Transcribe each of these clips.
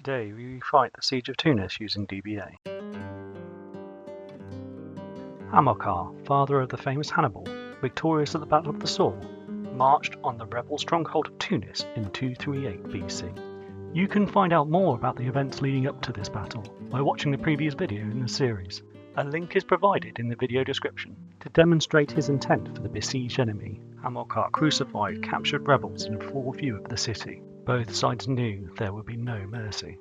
Today we fight the Siege of Tunis using DBA. Hamilcar, father of the famous Hannibal, victorious at the Battle of the Somme, marched on the rebel stronghold of Tunis in 238 BC. You can find out more about the events leading up to this battle by watching the previous video in the series. A link is provided in the video description. To demonstrate his intent for the besieged enemy, Hamilcar crucified captured rebels in full view of the city. Both sides knew there would be no mercy.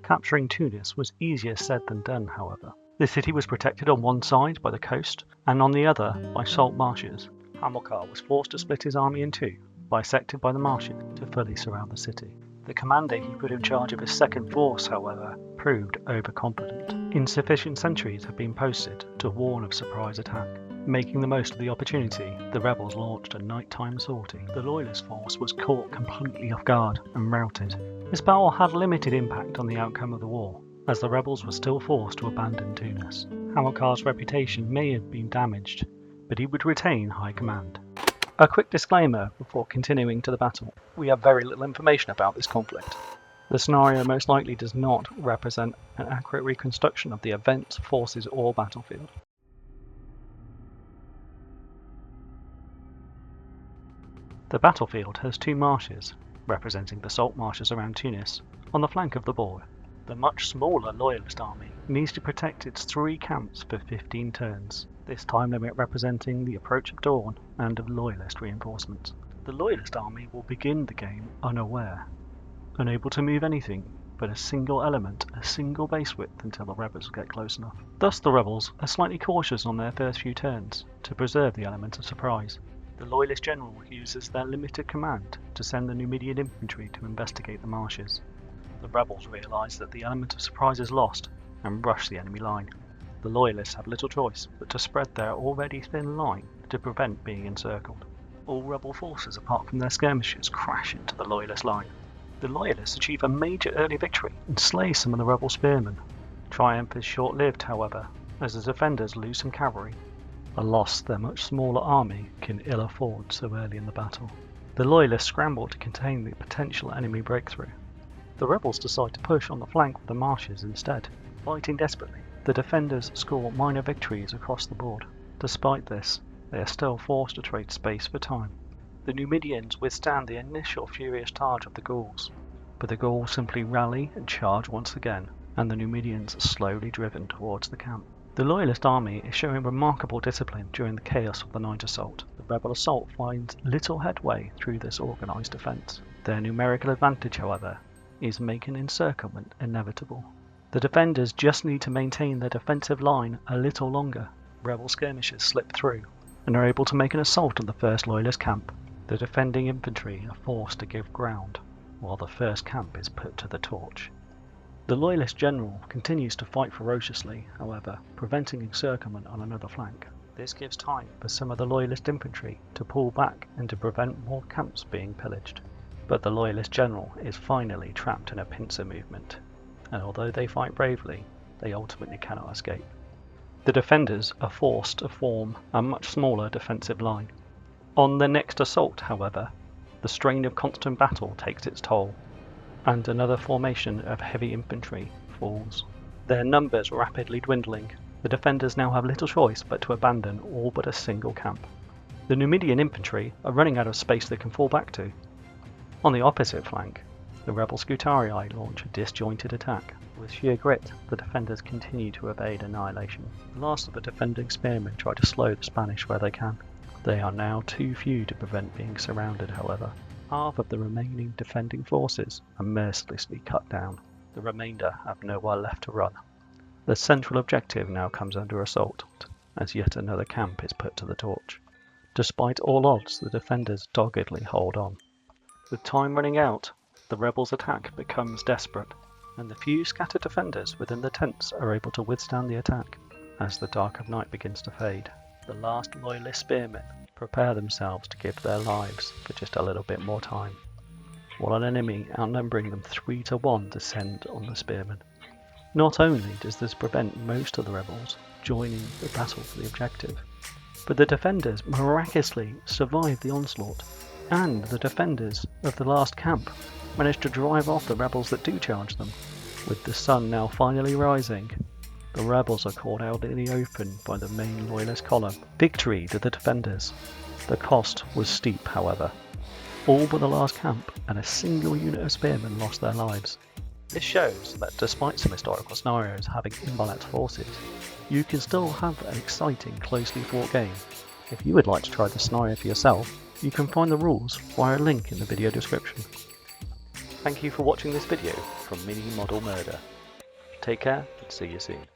Capturing Tunis was easier said than done, however. The city was protected on one side by the coast and on the other by salt marshes. Hamilcar was forced to split his army in two, bisected by the marshes, to fully surround the city. The commander he put in charge of his second force, however, proved overconfident. Insufficient sentries had been posted to warn of surprise attack. Making the most of the opportunity, the rebels launched a nighttime sortie. The loyalist force was caught completely off guard and routed. This battle had limited impact on the outcome of the war, as the rebels were still forced to abandon Tunis. Hamilcar's reputation may have been damaged, but he would retain high command. A quick disclaimer before continuing to the battle. We have very little information about this conflict. The scenario most likely does not represent an accurate reconstruction of the events, forces, or battlefield. The battlefield has two marshes, representing the salt marshes around Tunis, on the flank of the board. The much smaller loyalist army needs to protect its three camps for 15 turns, this time limit representing the approach of dawn and of loyalist reinforcements. The loyalist army will begin the game unaware, unable to move anything but a single element, a single base width until the rebels get close enough. Thus the rebels are slightly cautious on their first few turns to preserve the element of surprise. The loyalist general uses their limited command to send the Numidian infantry to investigate the marshes. The rebels realise that the element of surprise is lost and rush the enemy line. The loyalists have little choice but to spread their already thin line to prevent being encircled. All rebel forces apart from their skirmishers crash into the loyalist line. The loyalists achieve a major early victory and slay some of the rebel spearmen. Triumph is short-lived, however, as the defenders lose some cavalry, a loss their much smaller army can ill afford so early in the battle. The loyalists scramble to contain the potential enemy breakthrough. The rebels decide to push on the flank of the marshes instead. Fighting desperately, the defenders score minor victories across the board. Despite this, they are still forced to trade space for time. The Numidians withstand the initial furious charge of the Gauls, but the Gauls simply rally and charge once again, and the Numidians are slowly driven towards the camp. The loyalist army is showing remarkable discipline during the chaos of the night assault. The rebel assault finds little headway through this organised defence. Their numerical advantage, however, is making encirclement inevitable. The defenders just need to maintain their defensive line a little longer. Rebel skirmishers slip through and are able to make an assault on the first loyalist camp. The defending infantry are forced to give ground, while the first camp is put to the torch. The loyalist general continues to fight ferociously, however, preventing encirclement on another flank. This gives time for some of the loyalist infantry to pull back and to prevent more camps being pillaged. But the loyalist general is finally trapped in a pincer movement, and although they fight bravely, they ultimately cannot escape. The defenders are forced to form a much smaller defensive line. On the next assault, however, the strain of constant battle takes its toll, and another formation of heavy infantry falls. Their numbers rapidly dwindling, the defenders now have little choice but to abandon all but a single camp. The Numidian infantry are running out of space they can fall back to. On the opposite flank, the rebel Scutarii launch a disjointed attack. With sheer grit, the defenders continue to evade annihilation. The last of the defending spearmen try to slow the Spanish where they can. They are now too few to prevent being surrounded, however. Half of the remaining defending forces are mercilessly cut down. The remainder have nowhere left to run. The central objective now comes under assault, as yet another camp is put to the torch. Despite all odds, the defenders doggedly hold on. With time running out, the rebels' attack becomes desperate, and the few scattered defenders within the tents are able to withstand the attack. As the dark of night begins to fade, the last loyalist spearmen prepare themselves to give their lives for just a little bit more time, while an enemy outnumbering them 3-1 descend on the spearmen. Not only does this prevent most of the rebels joining the battle for the objective, but the defenders miraculously survive the onslaught, and the defenders of the last camp manage to drive off the rebels that do charge them. With the sun now finally rising, the rebels are called out in the open by the main loyalist column. Victory to the defenders. The cost was steep, however. All but the last camp and a single unit of spearmen lost their lives. This shows that despite some historical scenarios having imbalanced forces, you can still have an exciting, closely fought game. If you would like to try the scenario for yourself, you can find the rules via a link in the video description. Thank you for watching this video from Mini Model Murder. Take care and see you soon.